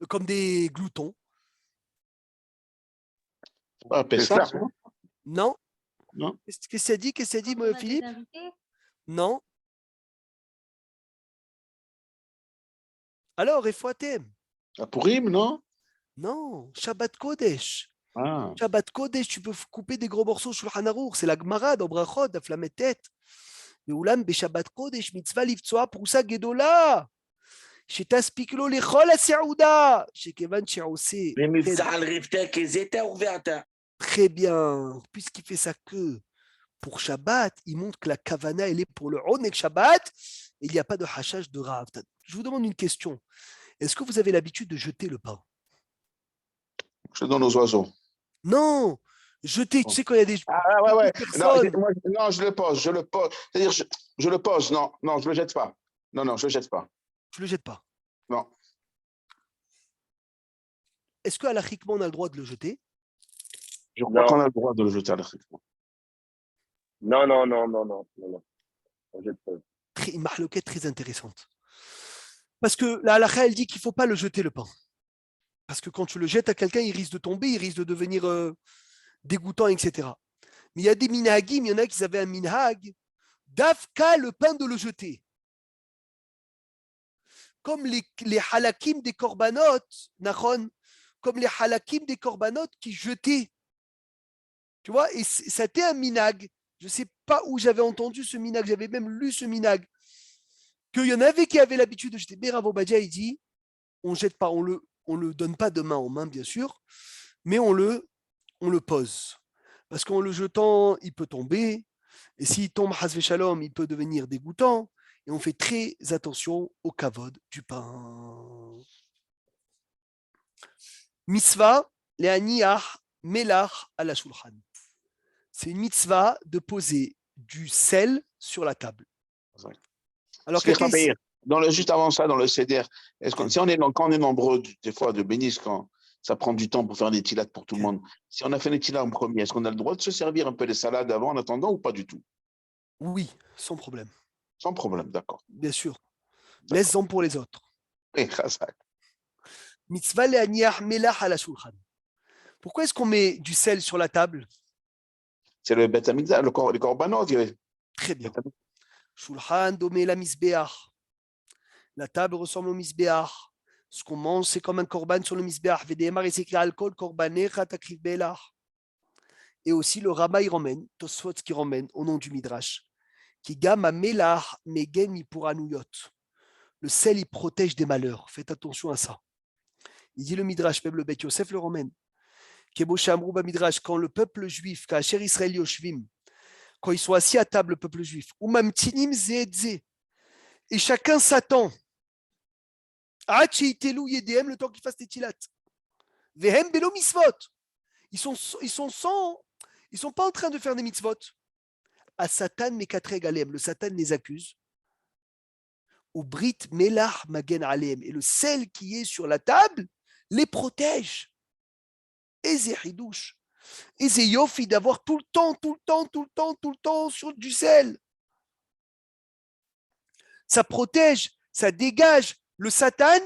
comme des gloutons? Ah, Pessah, non. Non. Qu'est-ce que ça dit? Qu'est-ce que ça dit, Philippe? Non. Alors, Efouatem? À Purim, non? Non, Shabbat Kodesh. Ah. Shabbat Kodesh, tu peux couper des gros morceaux sur le Hanarour. C'est la Gemara dans Brachot, la flamme tête. Mais Oulam, Shabbat Kodesh, mitzvah livtsoa prousa gedola. שתספיק לכל הסעודה, שכיוון שעושה... ומבצע על רבתי כזיתה ורבעתה. Très bien, puisqu'il fait ça que pour Shabbat, il montre que la kavana, elle est pour le Onek Shabbat, et il n'y a pas de hachage de Rav. Je vous demande une question. Est-ce que vous avez l'habitude de jeter le pain? Je donne aux oiseaux. Non, jeter, tu sais quand il y a des personnes... Non, je le pose. C'est-à-dire, je le pose. Non, je ne le jette pas. Non, je ne le jette pas. Tu ne le jettes pas? Non. Est-ce qu'alachiquement, on a le droit de le jeter? Je crois qu'on a le droit de le jeter alachiquement. Non. On jette pas. Une mahloquette très intéressante. Parce que la halakha, elle dit qu'il ne faut pas le jeter le pain. Parce que quand tu le jettes à quelqu'un, il risque de tomber, il risque de devenir dégoûtant, etc. Mais il y a des minhagim, il y en a qui avaient un minhag, d'afka le pain de le jeter. Comme les halakim des korbanot, nachon, comme les halakim des korbanot qui jetaient. Tu vois, et c'était un minhag. Je ne sais pas où j'avais entendu ce minhag, j'avais même lu ce minhag. Qu'il y en avait qui avaient l'habitude de jeter. Mais Rav Obadia, il dit, on ne jette pas, on le donne pas de main en main, bien sûr, mais on le pose. Parce qu'en le jetant, il peut tomber. Et s'il tombe, hasve shalom, il peut devenir dégoûtant. Et on fait très attention au kavod du pain. Mitzvah, le'aniach melach à la shulchan. C'est une mitzvah de poser du sel sur la table. Alors, Juste avant ça, dans le CDR, si quand on est nombreux, des fois, de bénis, quand ça prend du temps pour faire des tilates pour tout le monde, si on a fait les tilates en premier, est-ce qu'on a le droit de se servir un peu des salades avant en attendant ou pas du tout? Oui, sans problème. Sans problème, d'accord. Bien sûr. D'accord. Laisse-en pour les autres. Oui, chazak. Mitzvah le'aniach melach ala shulchan. Pourquoi est-ce qu'on met du sel sur la table? C'est le Beth Hamikdash, le korbanot, on dirait. Très bien. Shulchan domé la misbeach. La table ressemble au misbeach. Ce qu'on mange, c'est comme un korban sur le misbeach. Vedemar et s'écrit alcool, korbanecha takriv belach. Et aussi le Rama il ramène, Tosfot qui ramène au nom du Midrash, qui gama melach megen mi puranuyot. Le sel, il protège des malheurs. Faites attention à ça. Il dit le Midrash, même le Bet Yosef le ramène. Kebosha Amrouba Midrash, quand le peuple juif, Kacher Israël Yoshvim, quand ils sont assis à table, le peuple juif, Umamtinim Zeedze, et chacun s'attend. Le temps qu'ils fassent des tilat. Vehem belo mitzvot. Ils sont pas en train de faire des mitzvot. À Satan mekatre galem. Le Satan les accuse. Ou brit melach magen alem. Et le sel qui est sur la table les protège. Eze hidouche. Eze yofi d'avoir tout le temps sur du sel. Ça protège, ça dégage le Satan.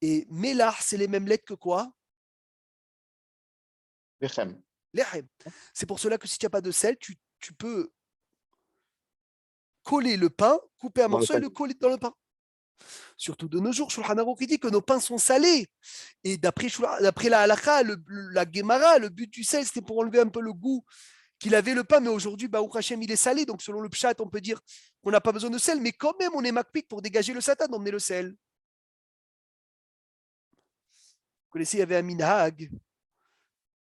Et melach, c'est les mêmes lettres que quoi? Lechem. Lechem. C'est pour cela que si tu n'as pas de sel, tu peux coller le pain, couper un morceau et le coller dans le pain. Surtout de nos jours, Shulchan Aruch dit que nos pains sont salés. Et d'après la halakha, la Gemara, le but du sel, c'était pour enlever un peu le goût qu'il avait le pain. Mais aujourd'hui, Baruch Hashem, il est salé. Donc selon le pshat, on peut dire qu'on n'a pas besoin de sel. Mais quand même, on est makpik pour dégager le satan, d'emmener le sel. Vous connaissez, il y avait un minhag.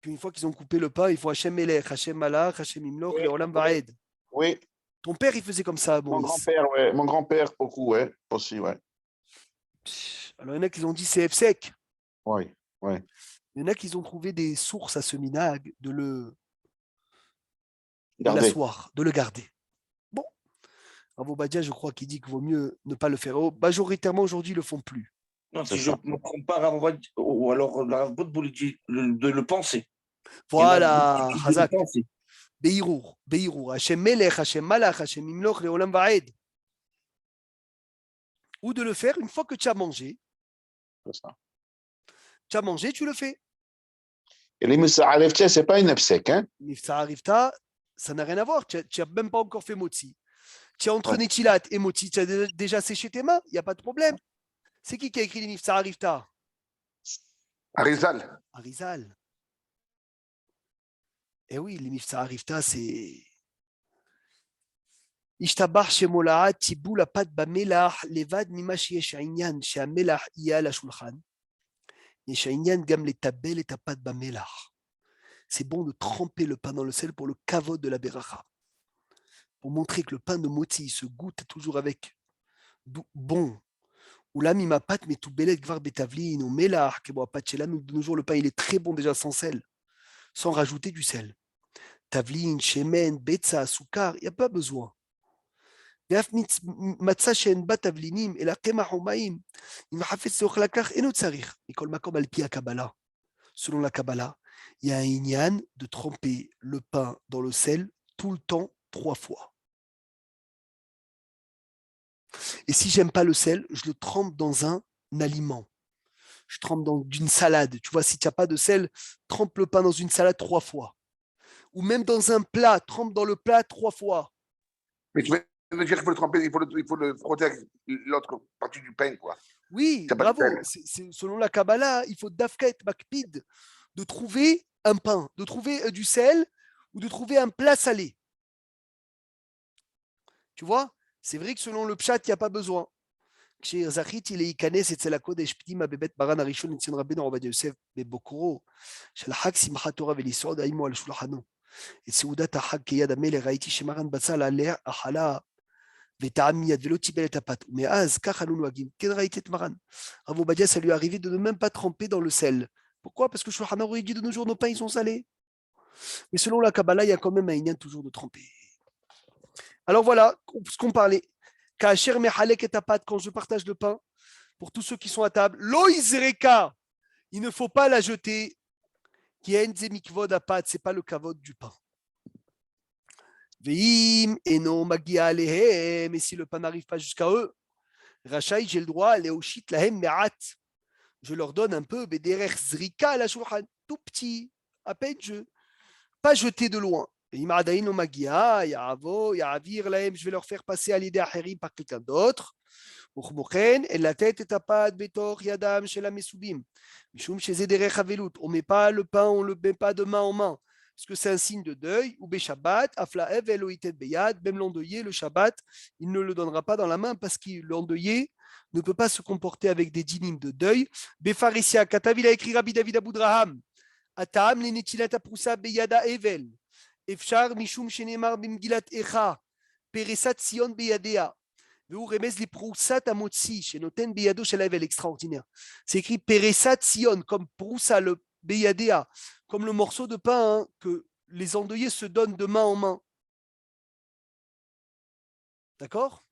Une fois qu'ils ont coupé le pain, il faut Hashem Melech, Hashem Malach, Hashem Imloch, Oui, Leolam Vaed. Oui, Ton père, il faisait comme ça, mon Maurice. grand-père, ouais. Mon grand-père, beaucoup, ouais, aussi, ouais. Alors, il y en a qui ont dit c'est sec. Oui, oui. Il y en a qui ont trouvé des sources à ce minag de Gardez. l'asseoir, de le garder. Bon. Rav Obadia, je crois qu'il dit qu'il vaut mieux ne pas le faire. Majoritairement, aujourd'hui, ils ne le font plus. Non, C'est si je ça. me compare ou alors la Rav Boutboul dit de le penser. Voilà, Et Hazak. de le penser. Beirur. Hashem Melech, Hashem Malach, Hashem Imloch, Leolam Vaed. Ou de le faire une fois que tu as mangé. C'est ça. Tu as mangé, tu le fais. Et les Moussa Aleftia, ce n'est pas une absec, hein? Mifta Arifta, ça n'a rien à voir. Tu n'as même pas encore fait motzi. Tu as entre Netilat et motzi, tu as déjà séché tes mains, il n'y a pas de problème. C'est qui a écrit les Mifta Arifta? Arizal. Arizal. Eh oui, les Mifta Arifta, c'est. Ishtabar Shemolaat, Tibou la pat bamelah, levad mimash yesh inyan, sheamelah iya la shulchan. Yesh inyan gam le tabel et tapat bamelah. C'est bon de tremper le pain dans le sel pour le kavod de la beracha. Pour montrer que le pain de moti se goûte toujours avec bon. Ou là, mima pat, mais tout belet gvar betavlin, ou melah, que boa pat chez de nos jours, le pain il est très bon déjà sans sel, sans rajouter du sel. Tavlin, shemen, betza, soukar, il n'y a pas besoin. ואף מצה שאין בה תבלינים, אלא קמח ומים, אם חפץ לאוכל לכך, אינו צריך. מכל מקום, על פי הקבלה. Selon la Kabbalah, il y a un inyan de tremper le pain dans le sel tout le temps, 3 fois. Et si j'aime pas le sel, je le trempe dans un aliment. Je trempe dans une salade. Tu vois, si tu n'as pas de sel, trempe le pain dans une salade 3 fois. Ou même dans un plat, trempe dans le plat 3 fois. Mais tu veux dire qu'il faut le tremper, il faut le frotter avec l'autre partie du pain, quoi. Oui, T'as pas de bravo. sel. Selon la Kabbalah, il faut dafka et makpid de trouver un pain, de trouver du sel ou de trouver un plat salé. Tu vois, c'est vrai que selon le pshat, il n'y a pas besoin. Chez Zachit, il est ikanes et c'est la kodesh ptima bebet baran arishon et tiendra ben Ovadia Yosef bebokoro. Shel hak simchat Torah velisod aimo al shulchano. Et seudat hak keyad amel raiti shemaran batzal aleh achala. וטעם ולא טיבל את הפת. ומאז, כך אנו נוהגים. כן ראיתי את מרן. Rav Obadia, ça lui est arrivé de ne même pas tremper dans le sel. Pourquoi? Parce que Shulchan Aruch dit de nos jours, nos pains, ils sont salés. Mais selon la Kabbalah, il y a quand même un inyan toujours de tremper. Alors voilà, ce qu'on parlait. Kacher mechalek et tapat, quand je partage le pain, pour tous ceux qui sont à table. Lo izreka, il ne faut pas la jeter. Qui en zemikvod apat, c'est pas le kavod du pain. Veim eno magia alehem, et si le pain n'arrive pas jusqu'à eux, Rachaï, j'ai le droit, leoshit lahem me'at. Je leur donne un peu, bederech zrika la shulchan, tout petit, à peine pas jeter de loin. Et imadain no magia, ya'avo, ya'avir lahem, je vais leur faire passer à l'idée acherim par quelqu'un d'autre. וכמוכן, אין לתת את הפת בתוך ידם של המסובים, משום שזה דרך אבלות. On ne met pas le pain, on ne le met pas de main en main, parce que c'est un signe de deuil. Ou beshabbat, afla ev eloitet beyad, même l'endeuillé, le Shabbat, il ne le donnera pas dans la main parce que l'endeuillé ne peut pas se comporter avec des dynimes de deuil. Befarissia, Katavil a écrit Rabbi David Abudraham, Ataam le netilat aprusa beyada evel, efshar mishum shenemar bimgilat echa, peresat sion beyadea. Extraordinaire. C'est écrit Peresat Sion, comme Proussa, le Beyadea, comme le morceau de pain hein, que les endeuillés se donnent de main en main. D'accord?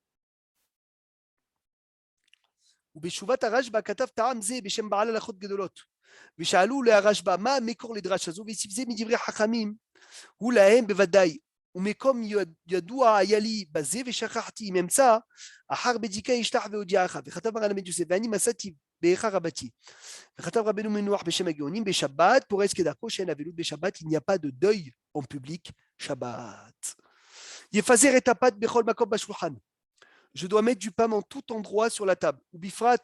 ובשובת הרשב"א כתב טעם זה בשם בעל הלכות גדולות. ושאלו להרשב"א, מה המקור לדרש הזו? והציב זה מדברי חכמים, הוא להם בוודאי. ומקום ידוע היה לי בזה ושכחתי אם אמצא, אחר בדיקה ישלח והודיעך. וכתב מרן למד יוסף, ואני מסעתי באיכה רבתי. וכתב רבנו מנוח בשם הגאונים, בשבת פורץ כדרכו שאין אבלות בשבת, il n'y a pas de deuil en public שבת. יפזר את הפת בכל מקום בשולחן. Je dois mettre du pain en tout endroit sur la table. Ou bifrat,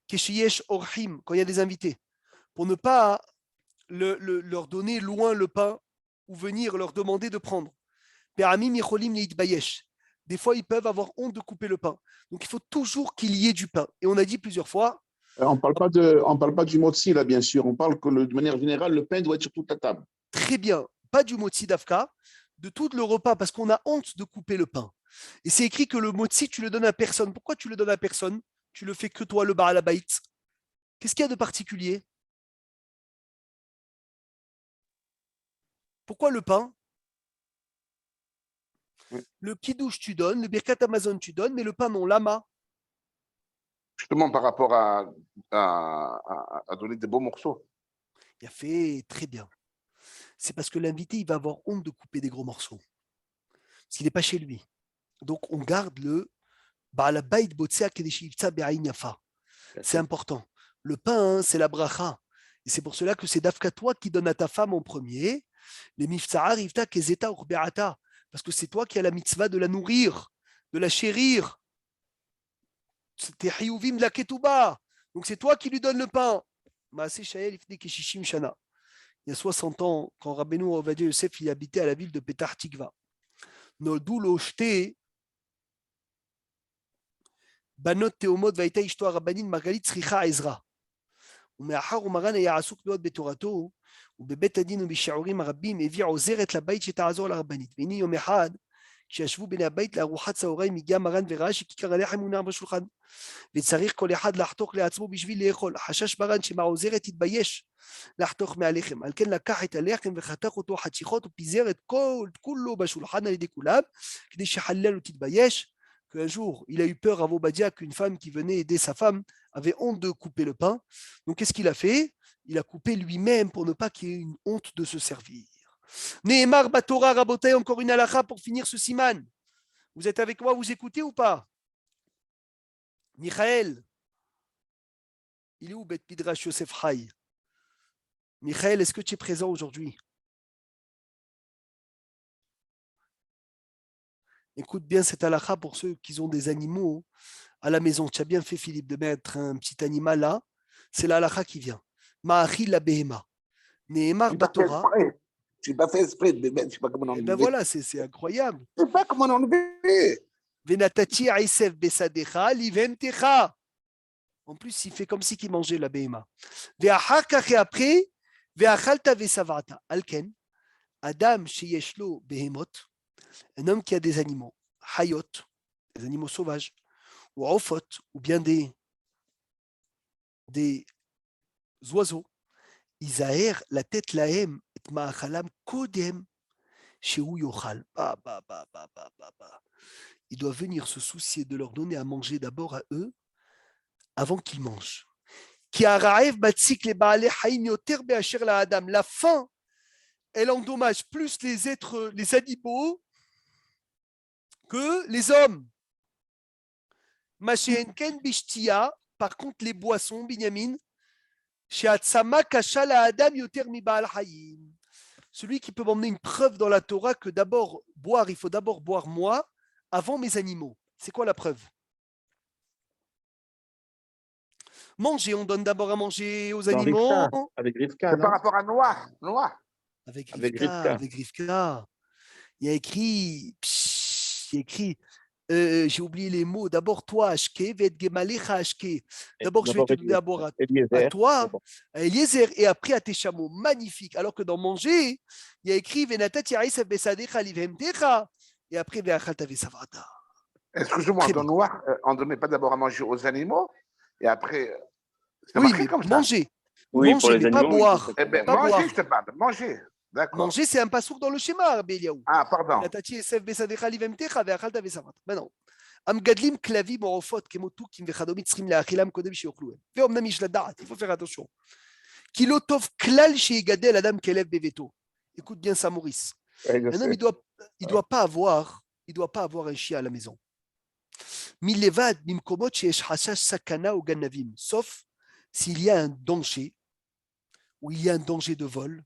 keshiyesh orchim, quand il y a des invités, pour ne pas leur donner loin le pain ou venir leur demander de prendre. Des fois, ils peuvent avoir honte de couper le pain. Donc, il faut toujours qu'il y ait du pain. Et on a dit plusieurs fois. On ne parle pas du motzi, là, bien sûr. On parle que de manière générale, le pain doit être sur toute la table. Très bien. Pas du motzi d'Afka, de tout le repas, parce qu'on a honte de couper le pain. Et c'est écrit que le motzi, tu le donnes à personne. Pourquoi tu le donnes à personne? Tu le fais que toi, le Baal Habayit. Qu'est-ce qu'il y a de particulier? Pourquoi le pain? Le kidouche, tu donnes, le birkat Amazon, tu donnes, mais le pain, non, lama. Justement, par rapport à donner des beaux morceaux. Il a fait très bien. C'est parce que l'invité, il va avoir honte de couper des gros morceaux. Parce qu'il n'est pas chez lui. Donc, on garde le Baal Habayit Botsea Kedeshi Yifta Be'ayin Yafa. C'est important. Le pain, c'est la bracha. Et c'est pour cela que c'est Dafka toi qui donne à ta femme en premier. Les Miftsa'ar Yifta Kezeta Urbe'ata. Parce que c'est toi qui as la mitzvah de la nourrir, de la chérir. C'était Hiyuvim de la Ketouba. Donc c'est toi qui lui donnes le pain. Maaseh Shael Ifne Keshishim Shana. Il y a 60 ans, quand Rabbeinu Ovadia Yosef il habitait à la ville de Petah Tikva. Noldu lo shte banot teomot vaïta ishto harabanin margalit tzricha ezra. ומאחר ומרן היה עסוק מאוד בתורתו, ובבית הדין ובשיעורים הרבים הביא עוזרת לבית שתעזור לרבנית. והנה יום אחד, כשישבו בני הבית לארוחת צהריים, הגיע מרן וראה שכיכר הלחם מונח בשולחן, וצריך כל אחד לחתוך לעצמו בשביל לאכול. חשש מרן שמהעוזרת תתבייש לחתוך מהלחם. על כן לקח את הלחם וחתך אותו חתיכות ופיזר את כולו בשולחן על ידי כולם, כדי שחלילה לא תתבייש. Qu'un jour, il a eu peur à Vobadia qu'une femme qui venait aider sa femme avait honte de couper le pain. Donc, qu'est-ce qu'il a fait? Il a coupé lui-même pour ne pas qu'il y ait une honte de se servir. Nehemar Batora Rabotai, encore une halakha pour finir ce siman. Vous êtes avec moi, vous écoutez ou pas? Michael, il est où Bet Midrash Yosef Haï? Michael, est-ce que tu es présent aujourd'hui? Écoute bien cette halakha pour ceux qui ont des animaux à la maison. Tu as bien fait, Philippe, de mettre un petit animal là. C'est la halakha qui vient. Ma'achil la behema. Nehemar Batora. Je n'ai pas fait exprès de mettre, je ne sais pas comment on enlever. Ben voilà, c'est incroyable. Je ne sais pas comment on enlever. Venatati Aïsef Besadecha, Livemtecha. En plus, il fait comme si il mangeait la behema. Ve'achar et après, ve'achalta ve'savata. Alken, Adam sheyeshlo behemot. Un homme qui a des animaux, hayot, des animaux sauvages, ou ofot, ou bien des oiseaux, Isaher, la tête lahem, et ma'achalam kodem, shehu yochal. il doit venir se soucier de leur donner à manger d'abord à eux avant qu'ils mangent. La faim, elle endommage plus les animaux que les hommes. Par contre, les boissons, Binyamin, celui qui peut m'emmener une preuve dans la Torah que d'abord boire, il faut d'abord boire moi avant mes animaux. C'est quoi la preuve? Manger, on donne d'abord à manger aux Dans animaux. Rivka, avec Rivka, C'est non? par rapport à Noah. Noah. Avec Avec Rivka, Rivka. avec Rivka. Il y a écrit, j'ai oublié les mots. D'abord toi, Ashke, Vet Gemalecha Ashke. D'abord, je vais te donner à boire à Eliezer. toi, à Eliezer, et après à tes chameaux. Magnifique. Alors que dans manger, il y a écrit Venatat Yarisef Besadecha Livhemtecha. Et après, Veachal Savata. Excuse-moi, Très dans bien. Noah, on ne donnait pas d'abord à manger aux animaux et après. C'est Oui, marqué mais comme ça. manger. Oui, pour Manger, les mais pas animaux, oui, boire. Eh bien, Pas manger, boire. je te parle. Manger. D'accord. Manger, c'est un pasouk dans le schéma, Béliaou. Ah, pardon. Maintenant, המגדלים כלבים או עופות כמו תוכים וכדומה צריכים להאכילם קודם שיאכלוהם. ואומנם יש לדעת, il faut faire attention. כי לא טוב כלל שיגדל אדם כלב בביתו. Écoute bien ça, Maurice. Ouais, je Un homme, sais. il doit pas avoir un chien à la maison. מלבד במקומות שיש חשש סכנה או גנבים, sauf s'il y a un danger, ou il y a un danger de vol,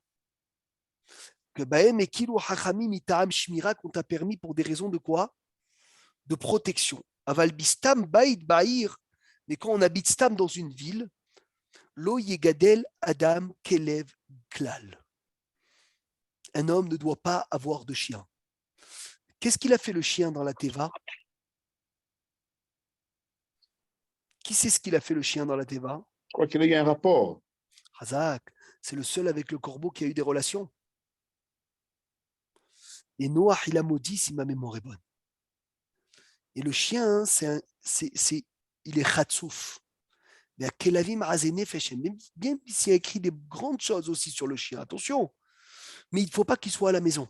que Bahem et Kilo Hachamim Itaam Shmira qu'on t'a permis pour des raisons de quoi? De protection. Aval Bistam Baïd Baïr, mais quand on habite Stam dans une ville, Lo Yegadel Adam Kelev Klal. Un homme ne doit pas avoir de chien. Qu'est-ce qu'il a fait le chien dans la Teva? Qui sait ce qu'il a fait le chien dans la Teva? Je crois qu'il y a un rapport. Hazak, c'est le seul avec le corbeau qui a eu des relations. Et Noah, il a maudit si ma mémoire est bonne. Et le chien, il est khatsouf. Mais à Kelavim Azene Feshem, bien s'il y a écrit des grandes choses aussi sur le chien, attention. Mais il ne faut pas qu'il soit à la maison.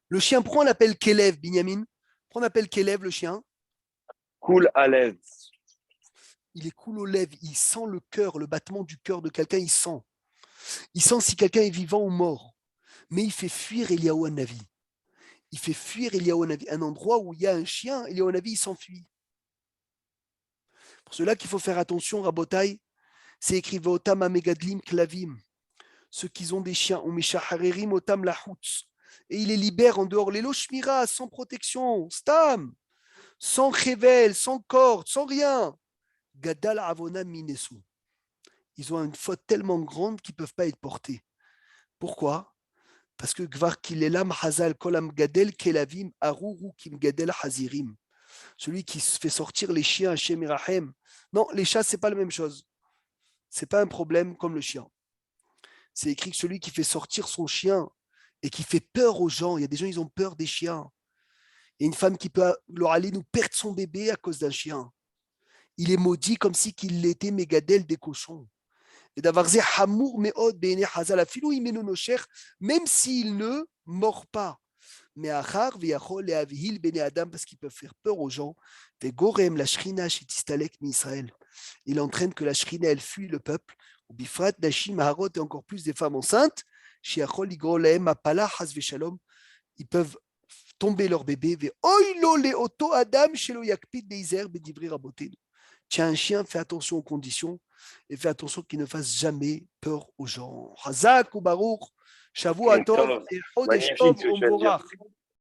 Le chien, pourquoi on l'appelle Kelev, Binyamin? Pourquoi on appelle Kelev le chien? Cool à l'aise. Il est cool aux lèvres, il sent le cœur, le battement du cœur de quelqu'un, il sent. Il sent si quelqu'un est vivant ou mort. Mais il fait fuir Eliyahu Hanavi. Il fait fuir Eliyahu Hanavi. Un endroit où il y a un chien, Eliyahu Hanavi, il s'enfuit. Pour cela qu'il faut faire attention, Rabotai, c'est écrit Votam Amegadlim Klavim. Ceux qui ont des chiens, ou Mishaharerim Otam Lahutz. Et il les libère en dehors, les Loshmira, sans protection, Stam, sans rével, sans corde, sans rien. Gadal Avona Minesu. Ils ont une faute tellement grande qu'ils ne peuvent pas être portés. Pourquoi? Parce que Gvar Kilelam Hazal Kolam Gadel Kelavim Aruru Kim Gadel Hazirim. Celui qui fait sortir les chiens Hashem Irahem. Non, les chats, ce n'est pas la même chose. Ce n'est pas un problème comme le chien. C'est écrit que celui qui fait sortir son chien et qui fait peur aux gens, il y a des gens, ils ont peur des chiens. Il y a une femme qui peut leur aller nous perdre son bébé à cause d'un chien. Il est maudit comme si qu'il était mégadel des cochons. Et d'avoir zé hamour meod be'ene hazal afilu imenu nosher, même s'il ne mord pas. Mais achar ve'yachol le'avihil bene adam, parce qu'ils peuvent faire peur aux gens. Ve'gorem la shrina shetistalek mi-Israël. Il entraîne que la shrina, elle fuit le peuple. Ou bifrat nashim harot, et encore plus des femmes enceintes. She'achol igro lehem apala haz ve'shalom. Ils peuvent tomber leur bébé. Ve'oilo le'oto adam shelo yakpid beizer bedivri rabotenu. Tiens, un chien, fais attention aux conditions et fais attention qu'il ne fasse jamais peur aux gens. Hazak ou Baruch, Shavu Atov et Chodesh Tov ou Mvorach.